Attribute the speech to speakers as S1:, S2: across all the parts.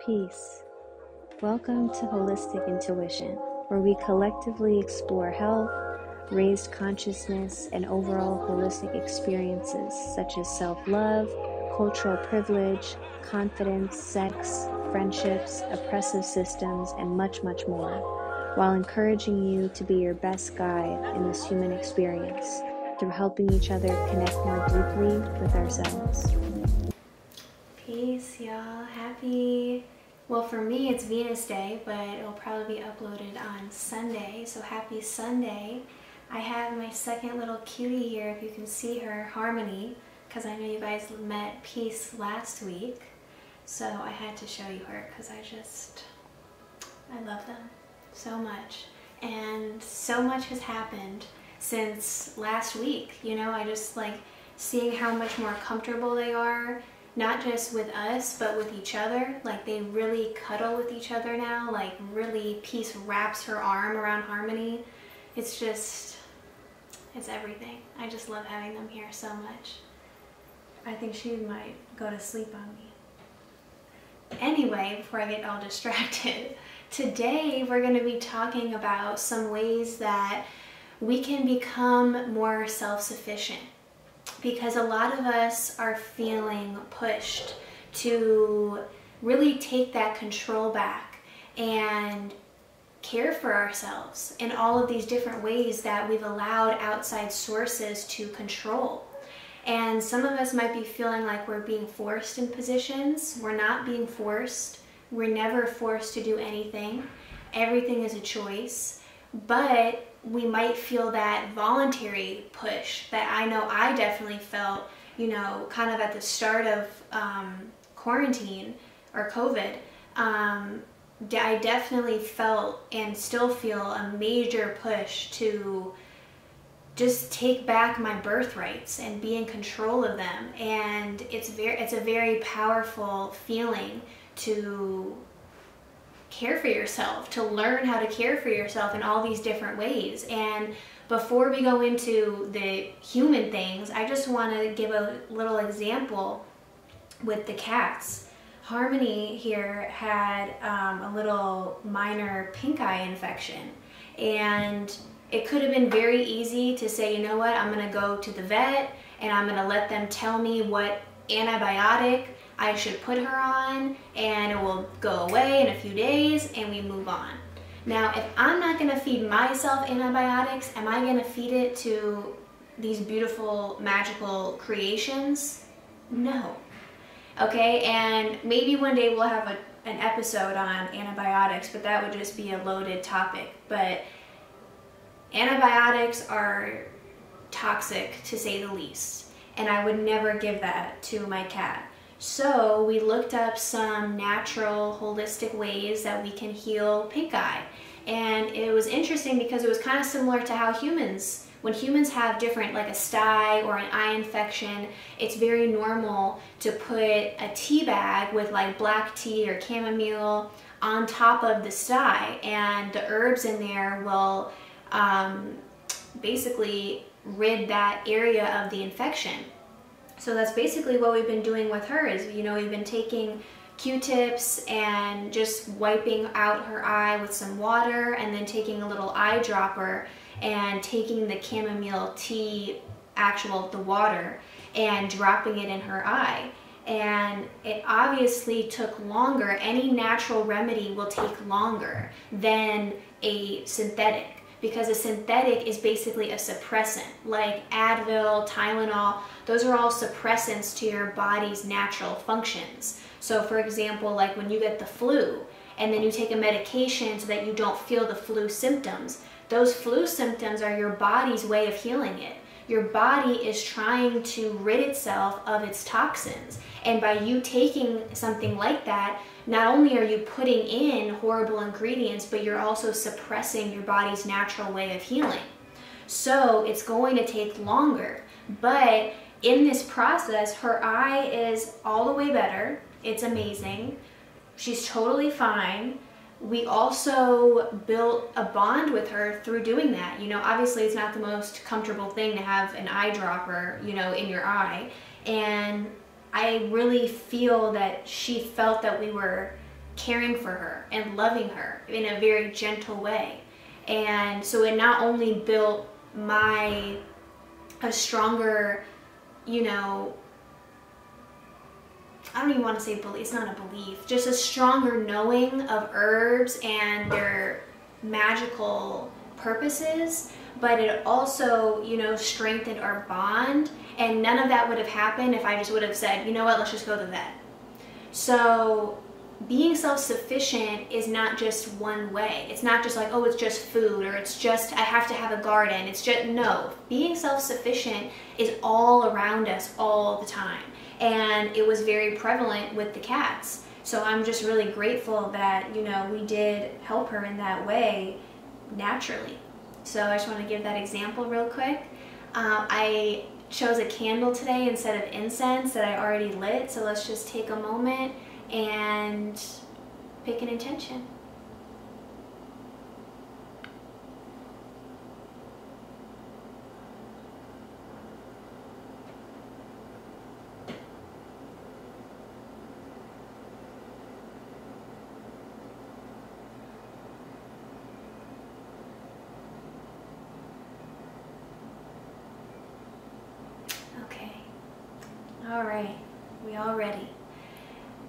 S1: Peace. Welcome to Holistic Intuition, where we collectively explore health, raised consciousness, and overall holistic experiences such as self-love, cultural privilege, confidence, sex, friendships, oppressive systems, and much, much more, while encouraging you to be your best guide in this human experience through helping each other connect more deeply with ourselves.
S2: Peace, y'all. Well, for me it's Venus Day, but it'll probably be uploaded on Sunday, so happy Sunday. I have my second little cutie here, if you can see her, Harmony, because I know you guys met Peace last week, so I had to show you her because I love them so much. And so much has happened since last week, you know. I just like seeing how much more comfortable they are, not just with us, but with each other. Like, they really cuddle with each other now. Like, really, Peace wraps her arm around Harmony. It's everything. I just love having them here so much. I think she might go to sleep on me. Anyway, before I get all distracted, today we're going to be talking about some ways that we can become more self-sufficient. Because a lot of us are feeling pushed to really take that control back and care for ourselves in all of these different ways that we've allowed outside sources to control. And some of us might be feeling like we're being forced in positions. We're not being forced. We're never forced to do anything. Everything is a choice. But we might feel that voluntary push that I know I definitely felt, you know, kind of at the start of quarantine or COVID. I definitely felt and still feel a major push to just take back my birthrights and be in control of them. And it's a very powerful feeling to care for yourself, to learn how to care for yourself in all these different ways. And before we go into the human things, I just want to give a little example with the cats. Harmony here had a little minor pink eye infection, and it could have been very easy to say, you know what, I'm going to go to the vet and I'm going to let them tell me what antibiotic I should put her on, and it will go away in a few days and we move on. Now, if I'm not going to feed myself antibiotics, am I going to feed it to these beautiful, magical creations? No. Okay, and maybe one day we'll have an episode on antibiotics, but that would just be a loaded topic. But antibiotics are toxic, to say the least, and I would never give that to my cat. So we looked up some natural, holistic ways that we can heal pink eye. And it was interesting because it was kind of similar to how when humans have different, like a stye or an eye infection, it's very normal to put a tea bag with like black tea or chamomile on top of the stye, and the herbs in there will basically rid that area of the infection. So that's basically what we've been doing with her. Is, you know, we've been taking Q-tips and just wiping out her eye with some water, and then taking a little eyedropper and taking the chamomile tea, the water, and dropping it in her eye. And it obviously took longer. Any natural remedy will take longer than a synthetic, because a synthetic is basically a suppressant, like Advil, Tylenol. Those are all suppressants to your body's natural functions. So for example, like when you get the flu and then you take a medication so that you don't feel the flu symptoms, those flu symptoms are your body's way of healing it. Your body is trying to rid itself of its toxins. And by you taking something like that, not only are you putting in horrible ingredients, but you're also suppressing your body's natural way of healing. So it's going to take longer. But in this process, her eye is all the way better. It's amazing. She's totally fine. We also built a bond with her through doing that. You know, obviously it's not the most comfortable thing to have an eyedropper, you know, in your eye. And I really feel that she felt that we were caring for her and loving her in a very gentle way. And so it not only built a stronger, you know, I don't even want to say belief, it's not a belief, just a stronger knowing of herbs and their magical purposes, but it also, you know, strengthened our bond. And none of that would have happened if I just would have said, you know what, let's just go to the vet. So being self-sufficient is not just one way. It's not just like, oh, it's just food, or it's just, I have to have a garden. It's just, no. Being self-sufficient is all around us all the time. And it was very prevalent with the cats. So I'm just really grateful that, you know, we did help her in that way naturally. So I just want to give that example real quick. I chose a candle today instead of incense that I already lit. So let's just take a moment and pick an intention. Okay. All right. We all ready?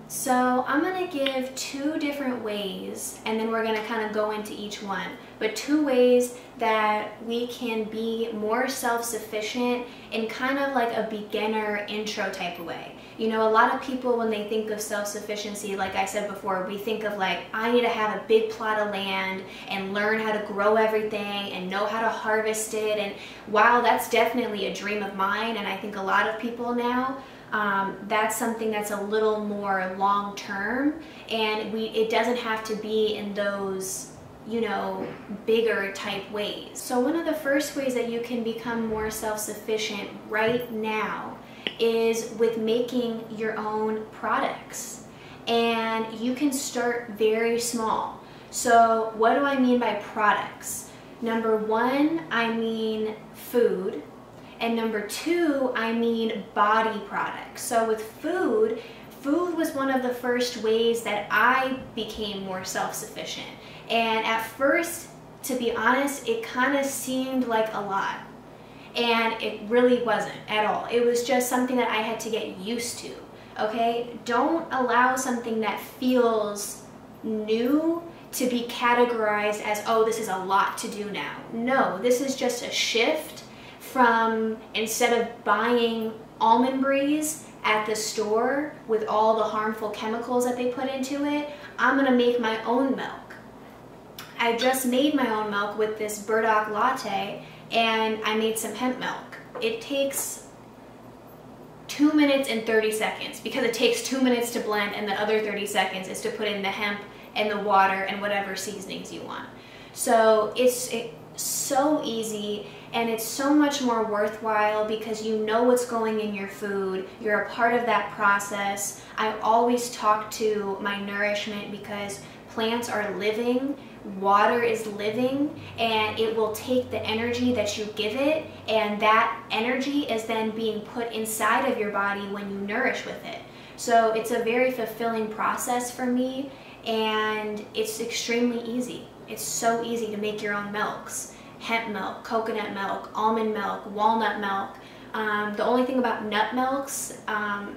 S2: So I'm going to give 2 different ways, and then we're going to kind of go into each one, but 2 ways that we can be more self-sufficient in kind of like a beginner intro type of way. You know, a lot of people, when they think of self-sufficiency, like I said before, we think of like, I need to have a big plot of land and learn how to grow everything and know how to harvest it. And while that's definitely a dream of mine, and I think a lot of people now, that's something that's a little more long term, and it doesn't have to be in those, you know, bigger type ways. So one of the first ways that you can become more self-sufficient right now is with making your own products. And you can start very small. So what do I mean by products? Number 1, I mean food. And number 2, I mean body products. So with food was one of the first ways that I became more self-sufficient. And at first, to be honest, it kind of seemed like a lot. And it really wasn't at all. It was just something that I had to get used to, okay? Don't allow something that feels new to be categorized as, oh, this is a lot to do now. No, this is just a shift from, instead of buying almond breeze at the store with all the harmful chemicals that they put into it, I'm gonna make my own milk. I just made my own milk with this burdock latte, and I made some hemp milk. It takes 2 minutes and 30 seconds because it takes 2 minutes to blend, and the other 30 seconds is to put in the hemp and the water and whatever seasonings you want. So it's so easy, and it's so much more worthwhile because you know what's going in your food. You're a part of that process. I always talk to my nourishment because plants are living, water is living, and it will take the energy that you give it, and that energy is then being put inside of your body when you nourish with it. So it's a very fulfilling process for me, and it's extremely easy. It's so easy to make your own milks. Hemp milk, coconut milk, almond milk, walnut milk. The only thing about nut milks,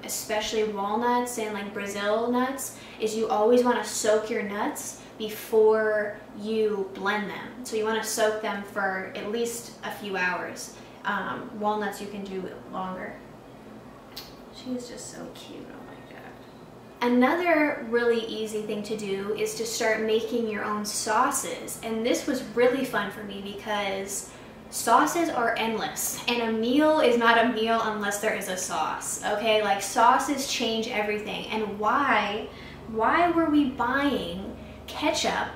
S2: especially walnuts and like Brazil nuts, is you always want to soak your nuts before you blend them. So you want to soak them for at least a few hours. Walnuts you can do longer. She's just so cute. Oh my god. Another really easy thing to do is to start making your own sauces. And this was really fun for me because sauces are endless, and a meal is not a meal unless there is a sauce, okay? Like, sauces change everything. And why were we buying ketchup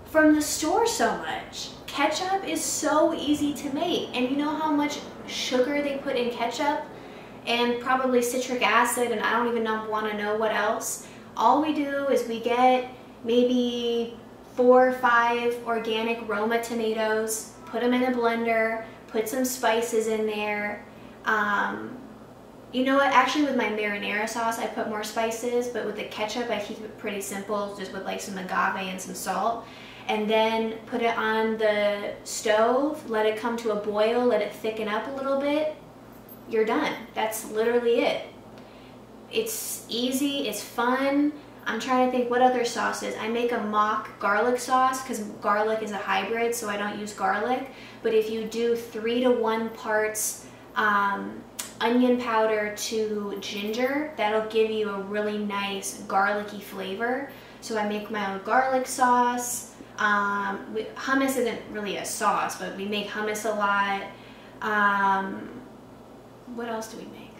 S2: from the store so much? Ketchup is so easy to make, and you know how much sugar they put in ketchup? And probably citric acid, and I don't even want to know what else. All we do is we get maybe 4 or 5 organic Roma tomatoes, put them in a blender, put some spices in there, You know what, actually with my marinara sauce, I put more spices, but with the ketchup, I keep it pretty simple, just with like some agave and some salt. And then put it on the stove, let it come to a boil, let it thicken up a little bit. You're done. That's literally it. It's easy, it's fun. I'm trying to think what other sauces. I make a mock garlic sauce because garlic is a hybrid, so I don't use garlic. But if you do 3 to 1 parts onion powder to ginger, that'll give you a really nice garlicky flavor. So I make my own garlic sauce. Hummus isn't really a sauce, but we make hummus a lot. What else do we make?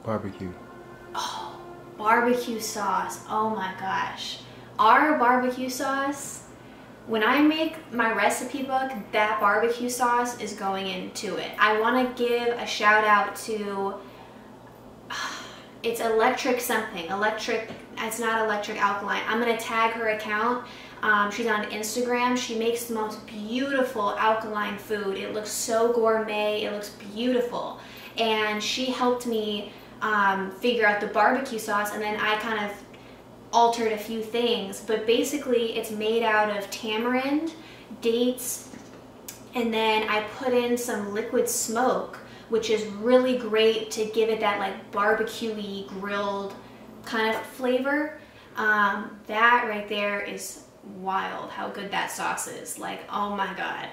S3: Barbecue.
S2: Oh, barbecue sauce. Oh my gosh. Our barbecue sauce, when I make my recipe book, that barbecue sauce is going into it. I want to give a shout out to, it's electric something. It's not electric alkaline. I'm going to tag her account. She's on Instagram. She makes the most beautiful alkaline food. It looks so gourmet. It looks beautiful. And she helped me figure out the barbecue sauce, and then I kind of altered a few things. But basically, it's made out of tamarind, dates, and then I put in some liquid smoke, which is really great to give it that like barbecue-y grilled kind of flavor. That right there is wild how good that sauce is. Like, oh my god,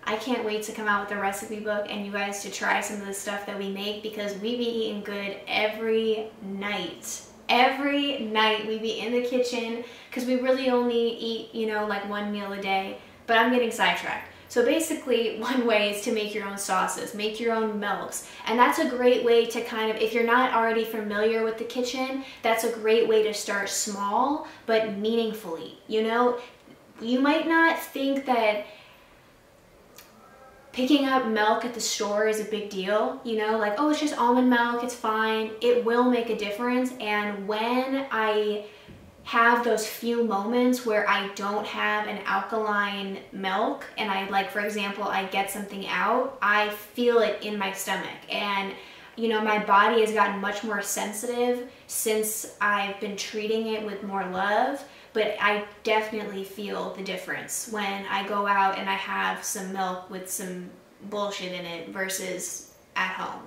S2: I can't wait to come out with the recipe book and you guys to try some of the stuff that we make, because we be eating good every night. Every night we be in the kitchen, because we really only eat, you know, like 1 meal a day. But I'm getting sidetracked. So basically, one way is to make your own sauces, make your own milks. And that's a great way to kind of, if you're not already familiar with the kitchen, that's a great way to start small, but meaningfully. You know, you might not think that picking up milk at the store is a big deal, you know, like, oh, it's just almond milk, it's fine. It will make a difference. And when I have those few moments where I don't have an alkaline milk and I, like, for example, I get something out, I feel it in my stomach. And, you know, my body has gotten much more sensitive since I've been treating it with more love. But I definitely feel the difference when I go out and I have some milk with some bullshit in it versus at home.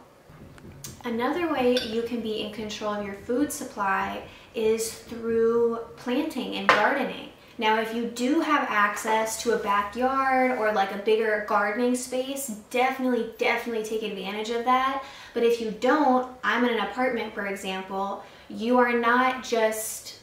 S2: Another way you can be in control of your food supply is through planting and gardening. Now, if you do have access to a backyard or like a bigger gardening space, definitely take advantage of that. But if you don't, I'm in an apartment, for example, you are not just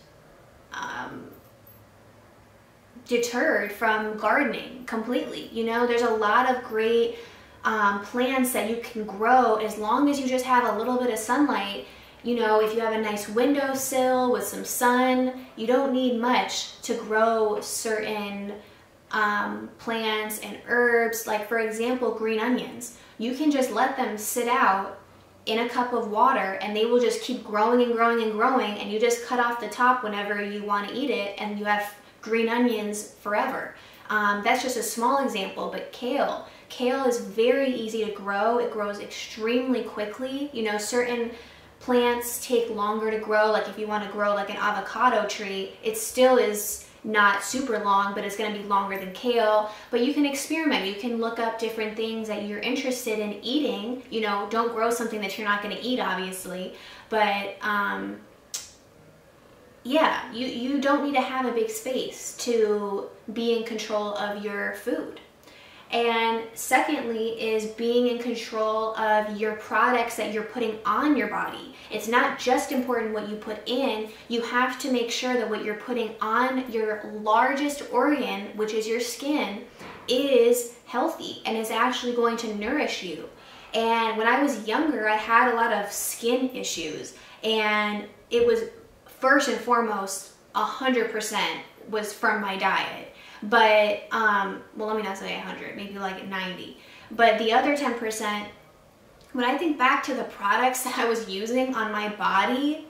S2: deterred from gardening completely. You know, there's a lot of great plants that you can grow as long as you just have a little bit of sunlight. You know, if you have a nice windowsill with some sun, you don't need much to grow certain plants and herbs. Like, for example, green onions. You can just let them sit out in a cup of water and they will just keep growing and growing and growing, and you just cut off the top whenever you want to eat it and you have green onions forever. That's just a small example, but kale. Kale is very easy to grow. It grows extremely quickly. You know, certain plants take longer to grow. Like if you want to grow like an avocado tree, it still is not super long, but it's going to be longer than kale. But you can experiment. You can look up different things that you're interested in eating. You know, don't grow something that you're not going to eat, obviously. But yeah, you don't need to have a big space to be in control of your food. And secondly is being in control of your products that you're putting on your body. It's not just important what you put in, you have to make sure that what you're putting on your largest organ, which is your skin, is healthy and is actually going to nourish you. And when I was younger, I had a lot of skin issues, and it was first and foremost 100% was from my diet. But, well, let me not say 100, maybe like 90. But the other 10%, when I think back to the products that I was using on my body,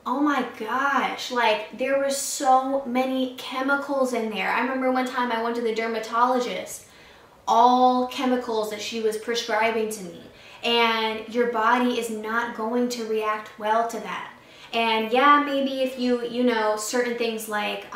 S2: oh my gosh, like there were so many chemicals in there. I remember one time I went to the dermatologist, all chemicals that she was prescribing to me. and your body is not going to react well to that. And yeah, maybe if you know, certain things like,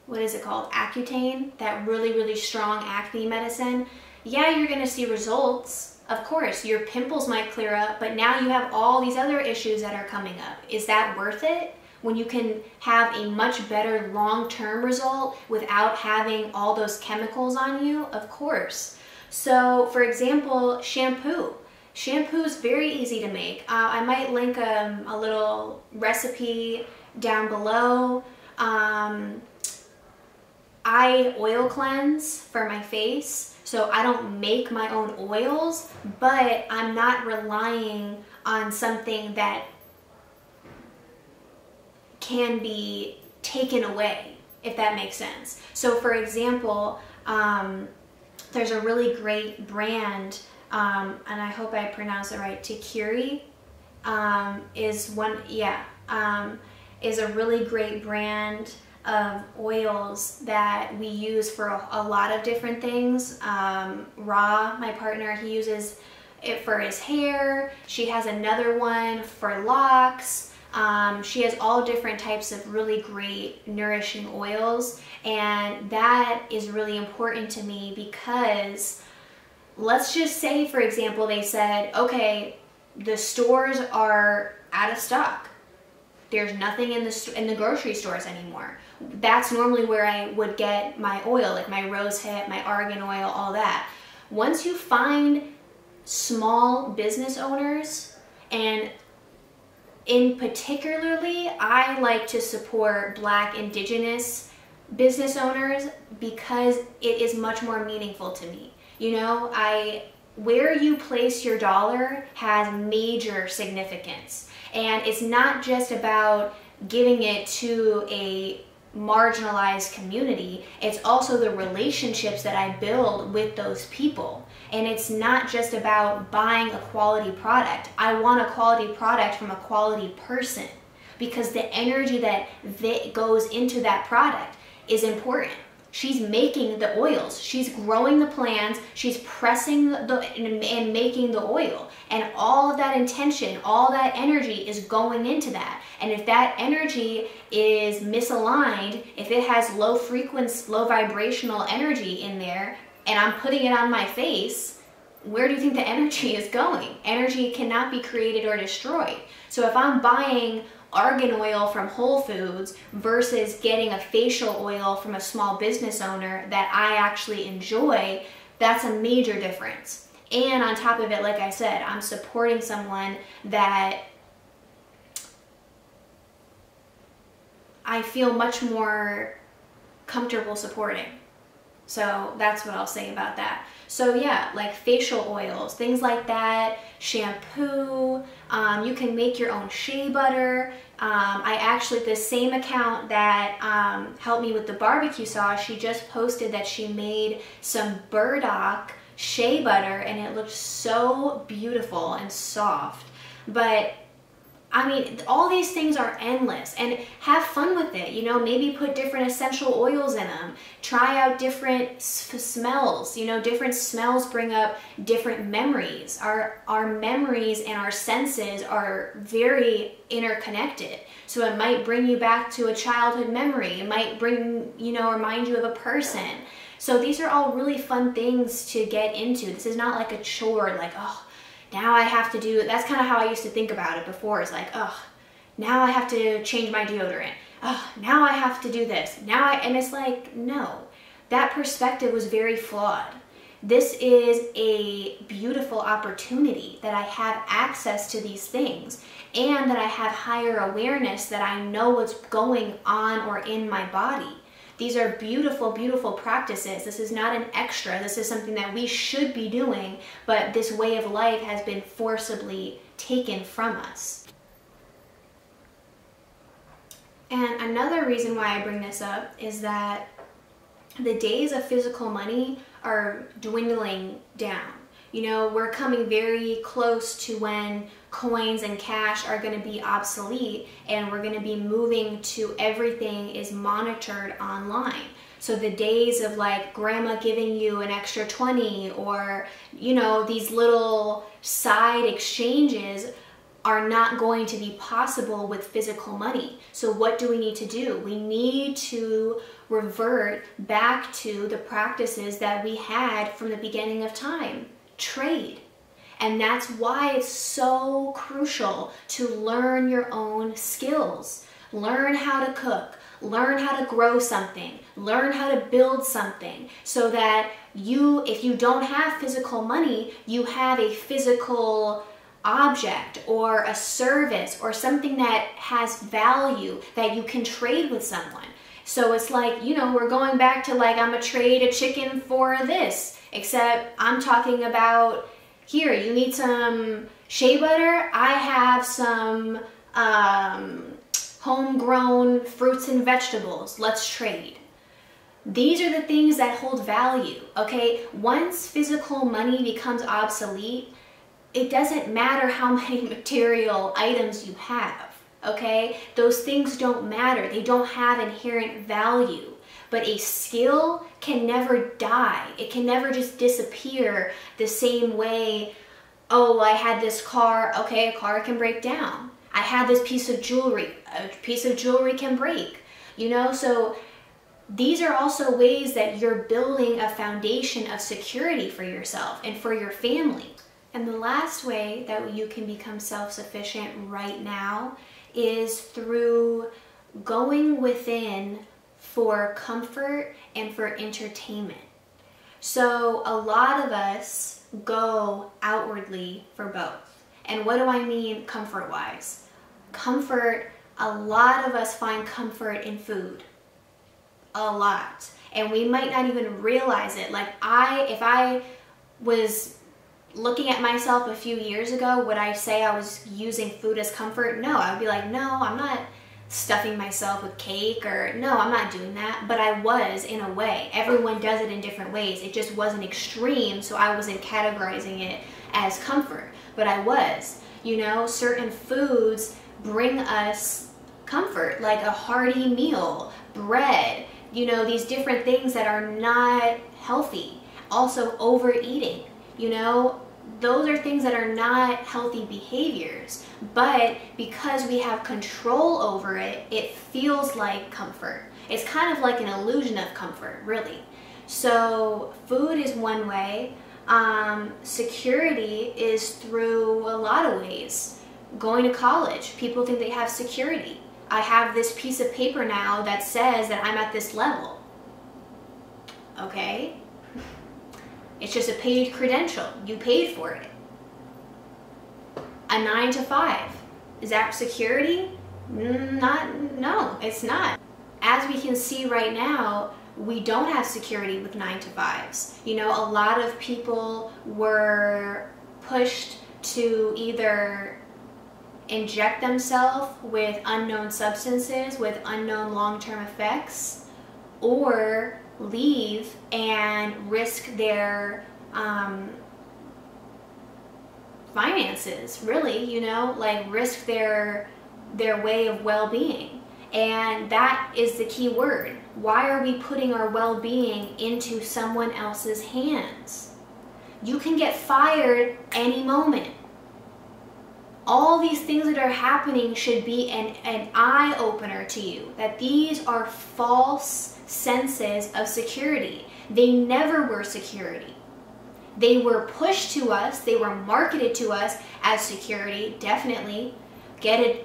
S2: what is it called? Accutane, that really, really strong acne medicine. Yeah, you're gonna see results. Of course, your pimples might clear up, but now you have all these other issues that are coming up. Is that worth it? When you can have a much better long-term result without having all those chemicals on you? Of course. So, for example, shampoo. Shampoo is very easy to make. I might link a little recipe down below. I oil cleanse for my face, so I don't make my own oils, but I'm not relying on something that can be taken away, if that makes sense. So for example, there's a really great brand, and I hope I pronounce it right, TikuriCollection is a really great brand of oils that we use for a lot of different things. Ra, my partner, he uses it for his hair. She has another one for locks. She has all different types of really great nourishing oils, and that is really important to me because let's just say, for example, they said, okay, the stores are out of stock. There's nothing in the grocery stores anymore. That's normally where I would get my oil, like my rose hip, my argan oil, all that. Once you find small business owners, and in particularly, I like to support Black Indigenous business owners because it is much more meaningful to me. You know, where you place your dollar has major significance. And it's not just about giving it to a marginalized community, it's also the relationships that I build with those people. And it's not just about buying a quality product. I want a quality product from a quality person because the energy that goes into that product is important. She's making the oils, she's growing the plants, she's pressing and making the oil. And all of that intention, all that energy is going into that. And if that energy is misaligned, if it has low frequency, low vibrational energy in there, and I'm putting it on my face, where do you think the energy is going? Energy cannot be created or destroyed. So if I'm buying argan oil from Whole Foods versus getting a facial oil from a small business owner that I actually enjoy, that's a major difference. And on top of it, like I said, I'm supporting someone that I feel much more comfortable supporting. So that's what I'll say about that. So yeah, like facial oils, things like that, shampoo, you can make your own shea butter. I actually, the same account that helped me with the barbecue sauce, she just posted that she made some burdock shea butter and it looked so beautiful and soft. But I mean, all these things are endless, and have fun with it. You know, maybe put different essential oils in them. Try out different smells. You know, different smells bring up different memories. Our memories and our senses are very interconnected. So it might bring you back to a childhood memory. It might bring, you know, remind you of a person. So these are all really fun things to get into. This is not like a chore, like, oh, now I have to do, that's kind of how I used to think about it before. It's like, oh, now I have to change my deodorant. Oh, now I have to do this. And it's like, no, that perspective was very flawed. This is a beautiful opportunity that I have access to these things and that I have higher awareness that I know what's going on or in my body. These are beautiful, beautiful practices. This is not an extra. This is something that we should be doing, but this way of life has been forcibly taken from us. And another reason why I bring this up is that the days of physical money are dwindling down. You know, we're coming very close to when coins and cash are going to be obsolete and we're going to be moving to everything is monitored online. So the days of like grandma giving you an extra 20 or, you know, these little side exchanges are not going to be possible with physical money. So what do we need to do? We need to revert back to the practices that we had from the beginning of time. Trade. And that's why it's so crucial to learn your own skills. Learn how to cook. Learn how to grow something. Learn how to build something so that you, if you don't have physical money, you have a physical object or a service or something that has value that you can trade with someone. So it's like, you know, we're going back to like, I'm gonna trade a chicken for this, except I'm talking about, here, you need some shea butter. I have some homegrown fruits and vegetables. Let's trade. These are the things that hold value, okay? Once physical money becomes obsolete, it doesn't matter how many material items you have, okay? Those things don't matter. They don't have inherent value. But a skill can never die. It can never just disappear the same way, oh, I had this car. Okay, a car can break down. I had this piece of jewelry. A piece of jewelry can break, you know? So these are also ways that you're building a foundation of security for yourself and for your family. And the last way that you can become self-sufficient right now is through going within for comfort and for entertainment. So a lot of us go outwardly for both. And what do I mean comfort-wise? Comfort, a lot of us find comfort in food. A lot. And we might not even realize it. Like if I was looking at myself a few years ago, would I say I was using food as comfort? No, I would be like, no, I'm not stuffing myself with cake, or no, I'm not doing that. But I was, in a way. Everyone does it in different ways. It just wasn't extreme, so I wasn't categorizing it as comfort. But I was, you know, certain foods bring us comfort, like a hearty meal, bread, you know, these different things that are not healthy. Also overeating. You know, those are things that are not healthy behaviors, but because we have control over it, it feels like comfort. It's kind of like an illusion of comfort, really. So food is one way. Security is through a lot of ways. Going to college, people think they have security. I have this piece of paper now that says that I'm at this level. Okay? It's just a paid credential. You paid for it. A 9-to-5. Is that security? No, it's not. As we can see right now, we don't have security with 9-to-5s. You know, a lot of people were pushed to either inject themselves with unknown substances with unknown long-term effects, or leave and risk their finances, really, you know, like risk their way of well-being. And that is the key word. Why are we putting our well-being into someone else's hands? You can get fired any moment. All these things that are happening should be an eye-opener to you, that these are false senses of security. They never were security. They were pushed to us, they were marketed to us as security, definitely.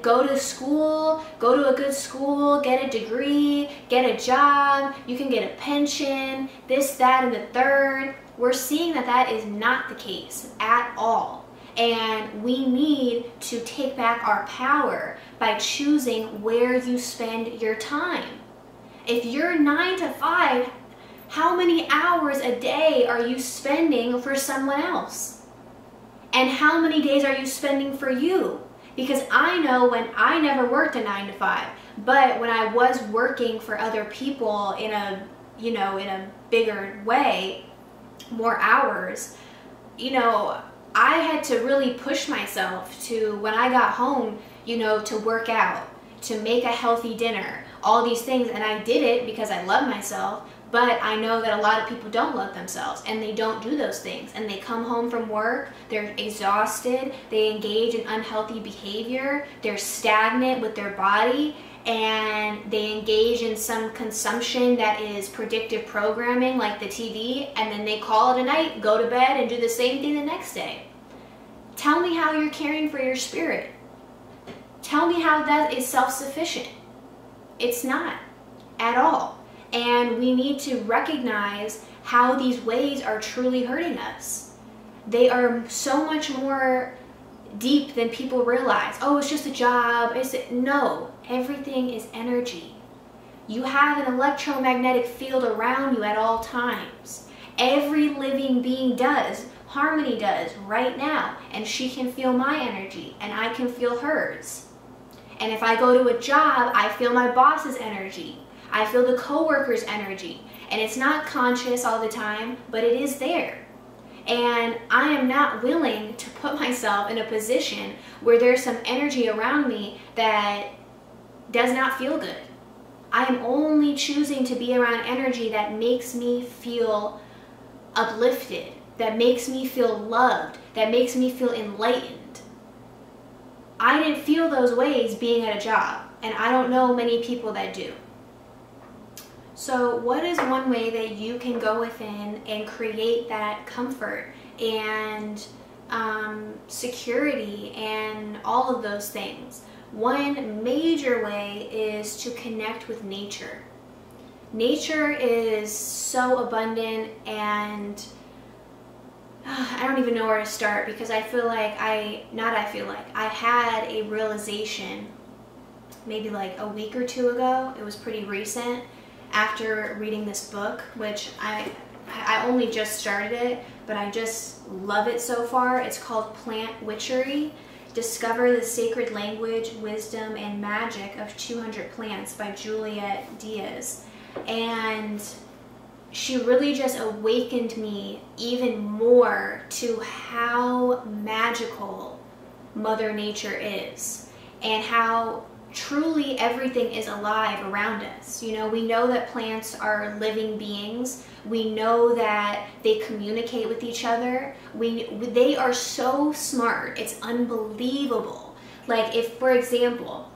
S2: Go to school, go to a good school, get a degree, get a job, you can get a pension, this, that, and the third. We're seeing that that is not the case at all. And we need to take back our power by choosing where you spend your time. If you're 9-to-5, how many hours a day are you spending for someone else? And how many days are you spending for you? Because I know when I never worked a 9-to-5, but when I was working for other people in a, you know, in a bigger way, more hours, you know, I had to really push myself to, when I got home, you know, to work out, to make a healthy dinner, all these things. And I did it because I love myself, But I know that a lot of people don't love themselves and they don't do those things. And they come home from work, they're exhausted, they engage in unhealthy behavior, they're stagnant with their body, and they engage in some consumption that is predictive programming like the TV, and then they call it a night, go to bed, and do the same thing the next day. Tell me how you're caring for your spirit. Tell me how that is self-sufficient. It's not at all. And we need to recognize how these ways are truly hurting us. They are so much more deep than people realize. Oh, it's just a job. No, everything is energy. You have an electromagnetic field around you at all times. Every living being does. Harmony does right now. And she can feel my energy and I can feel hers. And if I go to a job, I feel my boss's energy. I feel the coworker's energy, and it's not conscious all the time, but it is there. And I am not willing to put myself in a position where there's some energy around me that does not feel good. I am only choosing to be around energy that makes me feel uplifted, that makes me feel loved, that makes me feel enlightened. I didn't feel those ways being at a job, and I don't know many people that do. So what is one way that you can go within and create that comfort and security and all of those things? One major way is to connect with nature. Nature is so abundant, and I don't even know where to start, because I feel like I had a realization maybe like a week or two ago. It was pretty recent. After reading this book, which I only just started it, but I just love it so far. It's called Plant Witchery, Discover the Sacred Language, Wisdom, and Magic of 200 Plants by Juliet Diaz. And she really just awakened me even more to how magical Mother Nature is, and how truly everything is alive around us. You know, we know that plants are living beings. We know that they communicate with each other. They are so smart. It's unbelievable. Like, if, for example,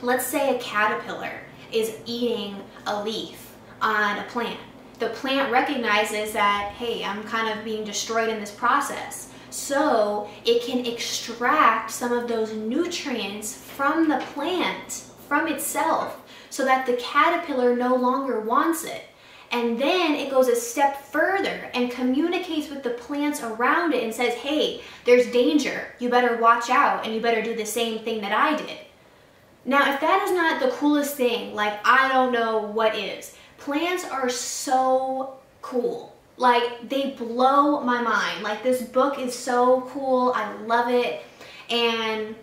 S2: let's say a caterpillar is eating a leaf on a plant. The plant recognizes that, hey, I'm kind of being destroyed in this process. So it can extract some of those nutrients from the plant, from itself, so that the caterpillar no longer wants it. And then it goes a step further and communicates with the plants around it and says, hey, there's danger. You better watch out, and you better do the same thing that I did. Now, if that is not the coolest thing, like, I don't know what is. Plants are so cool. Like, they blow my mind. Like, this book is so cool. I love it. And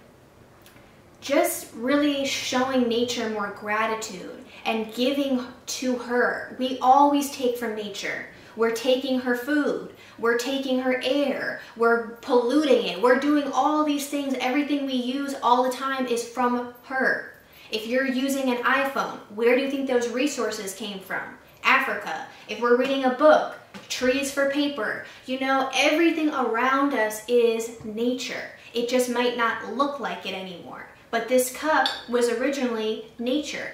S2: just really showing nature more gratitude and giving to her. We always take from nature. We're taking her food. We're taking her air. We're polluting it. We're doing all these things. Everything we use all the time is from her. If you're using an iPhone, where do you think those resources came from? Africa. If we're reading a book, trees for paper. You know, everything around us is nature. It just might not look like it anymore. But this cup was originally nature.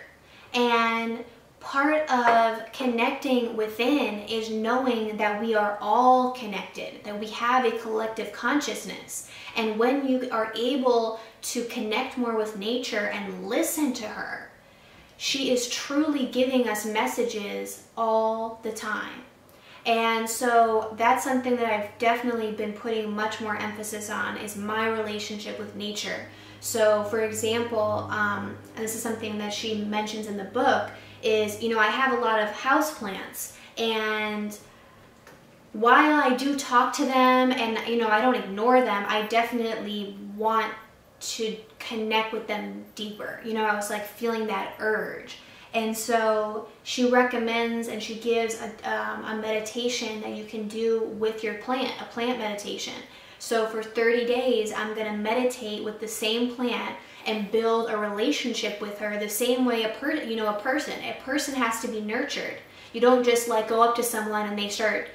S2: And part of connecting within is knowing that we are all connected, that we have a collective consciousness. And when you are able to connect more with nature and listen to her, she is truly giving us messages all the time. And so that's something that I've definitely been putting much more emphasis on, is my relationship with nature. So for example, and this is something that she mentions in the book, is, you know, I have a lot of houseplants, and while I do talk to them and, you know, I don't ignore them, I definitely want to connect with them deeper. You know, I was like feeling that urge. And so she recommends and she gives a meditation that you can do with your plant, a plant meditation. So for 30 days, I'm going to meditate with the same plant and build a relationship with her the same way a person has to be nurtured. You don't just like go up to someone and they start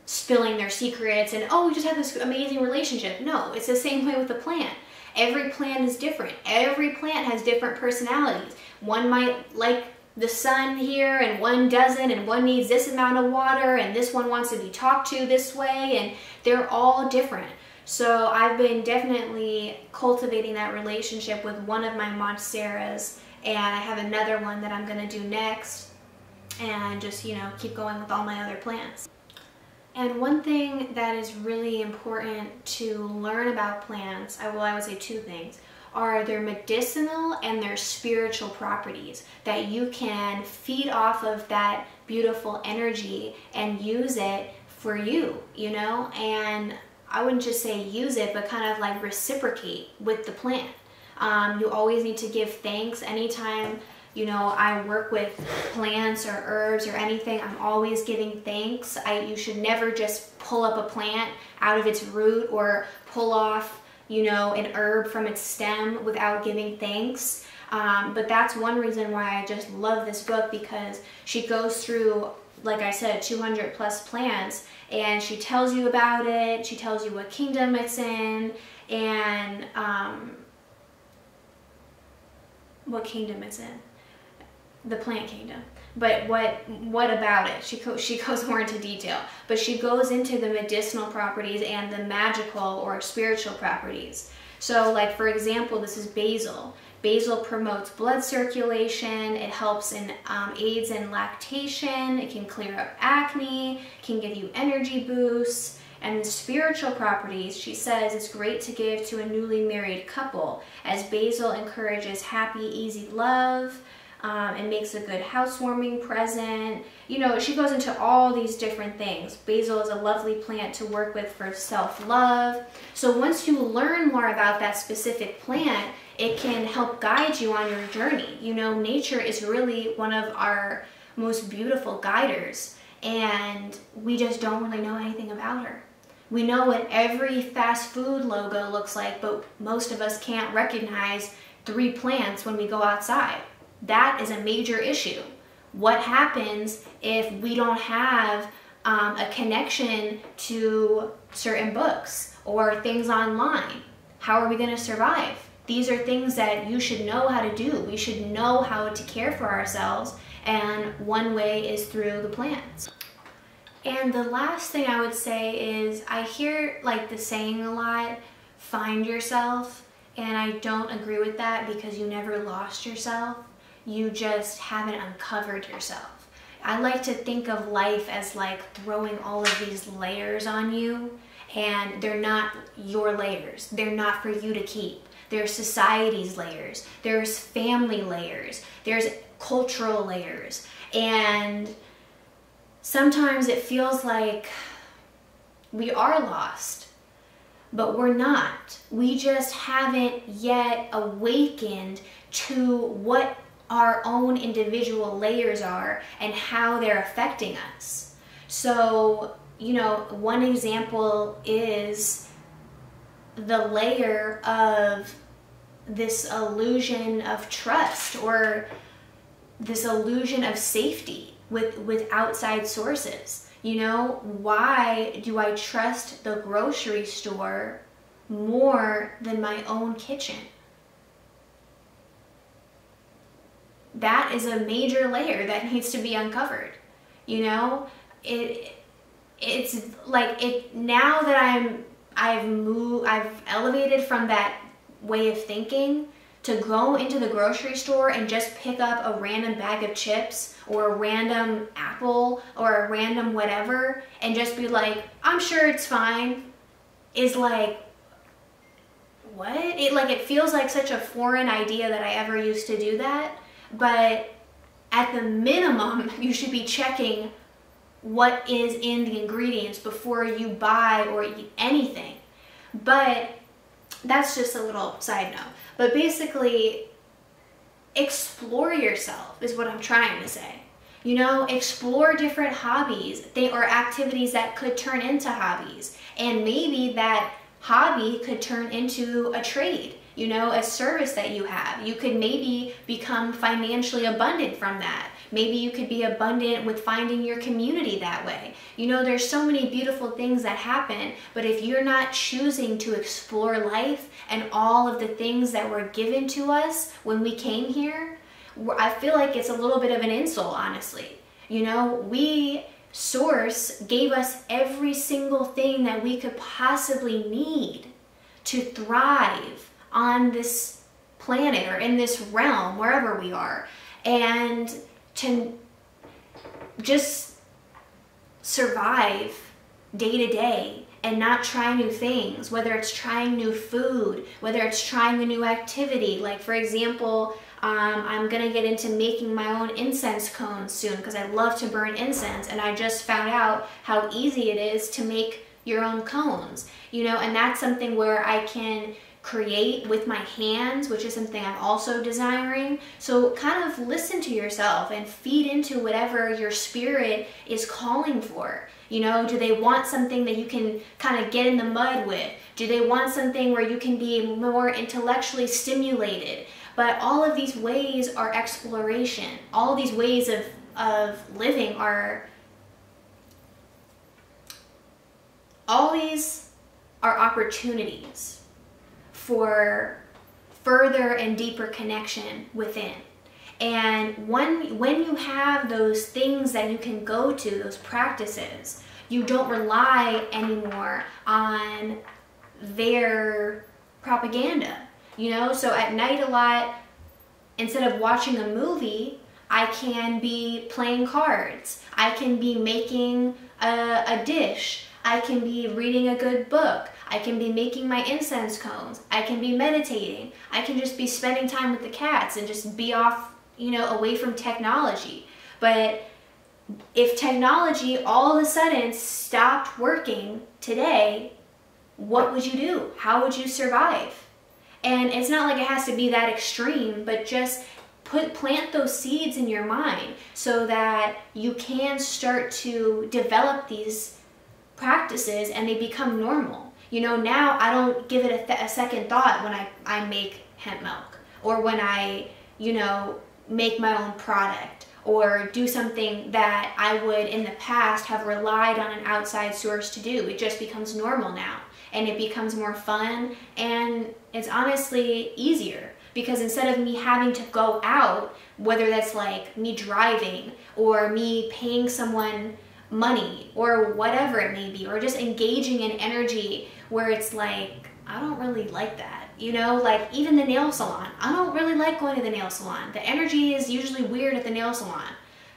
S2: spilling their secrets and, oh, we just have this amazing relationship. No, it's the same way with the plant. Every plant is different. Every plant has different personalities. One might like the sun here and one doesn't, and one needs this amount of water, and this one wants to be talked to this way, and they're all different. So I've been definitely cultivating that relationship with one of my monsteras, and I have another one that I'm gonna do next, and just, you know, keep going with all my other plants. And one thing that is really important to learn about plants, I would say two things, are their medicinal and their spiritual properties, that you can feed off of that beautiful energy and use it for you, you know? And I wouldn't just say use it, but kind of like reciprocate with the plant. You always need to give thanks anytime, you know, I work with plants or herbs or anything. I'm always giving thanks. You should never just pull up a plant out of its root or pull off, you know, an herb from its stem without giving thanks. But that's one reason why I just love this book, because she goes through, like I said, 200 plus plants, and she tells you about it. She tells you what kingdom it's in, and what kingdom it's in. The plant kingdom. But what about it? She goes more into detail, but she goes into the medicinal properties and the magical or spiritual properties. So like, for example, this is basil. Basil promotes blood circulation. It helps in aids in lactation. It can clear up acne, can give you energy boosts. And the spiritual properties, she says, it's great to give to a newly married couple, as basil encourages happy, easy love. It makes a good housewarming present. You know, she goes into all these different things. Basil is a lovely plant to work with for self-love. So once you learn more about that specific plant, it can help guide you on your journey. You know, nature is really one of our most beautiful guiders, and we just don't really know anything about her. We know what every fast food logo looks like, but most of us can't recognize 3 plants when we go outside. That is a major issue. What happens if we don't have a connection to certain books or things online? How are we going to survive? These are things that you should know how to do. We should know how to care for ourselves, and one way is through the plants. And the last thing I would say is, I hear like the saying a lot, find yourself, and I don't agree with that, because you never lost yourself. You just haven't uncovered yourself. I like to think of life as like throwing all of these layers on you, and they're not your layers. They're not for you to keep. There's society's layers. There's family layers. There's cultural layers. And sometimes it feels like we are lost, but we're not. We just haven't yet awakened to what our own individual layers are and how they're affecting us. So, you know, one example is the layer of this illusion of trust, or this illusion of safety with outside sources. You know, why do I trust the grocery store more than my own kitchen? That is a major layer that needs to be uncovered. You know, it's like now that I've elevated from that way of thinking to go into the grocery store and just pick up a random bag of chips or a random apple or a random whatever and just be like, I'm sure it's fine, is like, what? It feels like such a foreign idea that I ever used to do that. But at the minimum, you should be checking what is in the ingredients before you buy or eat anything. But that's just a little side note. But basically, explore yourself is what I'm trying to say. You know, explore different hobbies or activities that could turn into hobbies. And maybe that hobby could turn into a trade. you know, a service that you have. You could maybe become financially abundant from that. Maybe you could be abundant with finding your community that way. You know, there's so many beautiful things that happen, but if you're not choosing to explore life and all of the things that were given to us when we came here, I feel like it's a little bit of an insult, honestly. You know, Source gave us every single thing that we could possibly need to thrive on this planet or in this realm, wherever we are, and to just survive day to day and not try new things, whether it's trying new food, whether it's trying a new activity. Like, for example, I'm gonna get into making my own incense cones soon because I love to burn incense, and I just found out how easy it is to make your own cones, you know, and that's something where I can create with my hands, which is something I'm also desiring. So kind of listen to yourself and feed into whatever your spirit is calling for. You know, do they want something that you can kind of get in the mud with? Do they want something where you can be more intellectually stimulated? But all of these ways are exploration. All of these ways of living are, all these are opportunities for further and deeper connection within. And when you have those things that you can go to, those practices, you don't rely anymore on their propaganda. You know, so at night a lot, instead of watching a movie, I can be playing cards. I can be making a dish. I can be reading a good book. I can be making my incense cones. I can be meditating. I can just be spending time with the cats and just be off, you know, away from technology. But if technology all of a sudden stopped working today, what would you do? How would you survive? And it's not like it has to be that extreme, but just plant those seeds in your mind so that you can start to develop these practices and they become normal. You know, now I don't give it a second thought when I make hemp milk, or when I, you know, make my own product, or do something that I would in the past have relied on an outside source to do. It just becomes normal now. And it becomes more fun, and it's honestly easier, because instead of me having to go out, whether that's like me driving or me paying someone money or whatever it may be, or just engaging in energy where it's like, I don't really like that. You know, like even the nail salon, I don't really like going to the nail salon. The energy is usually weird at the nail salon.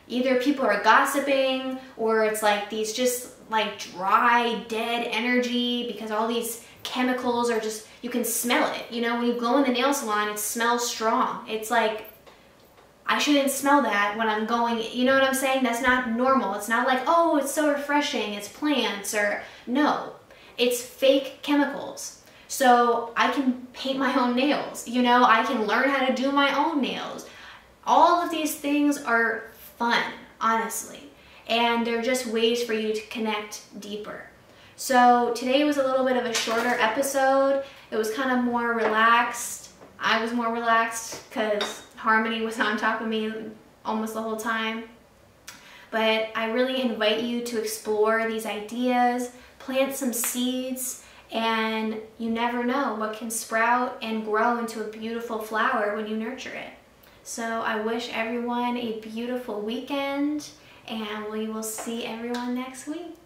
S2: Either people are gossiping, or it's like these just like dry, dead energy, because all these chemicals are just, you can smell it. You know, when you go in the nail salon, it smells strong. It's like, I shouldn't smell that when I'm going, you know what I'm saying? That's not normal. It's not like, oh, it's so refreshing, it's plants, or no, it's fake chemicals. So I can paint my own nails, you know, I can learn how to do my own nails. All of these things are fun, honestly. And they're just ways for you to connect deeper. So today was a little bit of a shorter episode. It was kind of more relaxed. I was more relaxed because Harmony was on top of me almost the whole time. But I really invite you to explore these ideas, plant some seeds, and you never know what can sprout and grow into a beautiful flower when you nurture it. So I wish everyone a beautiful weekend, and we will see everyone next week.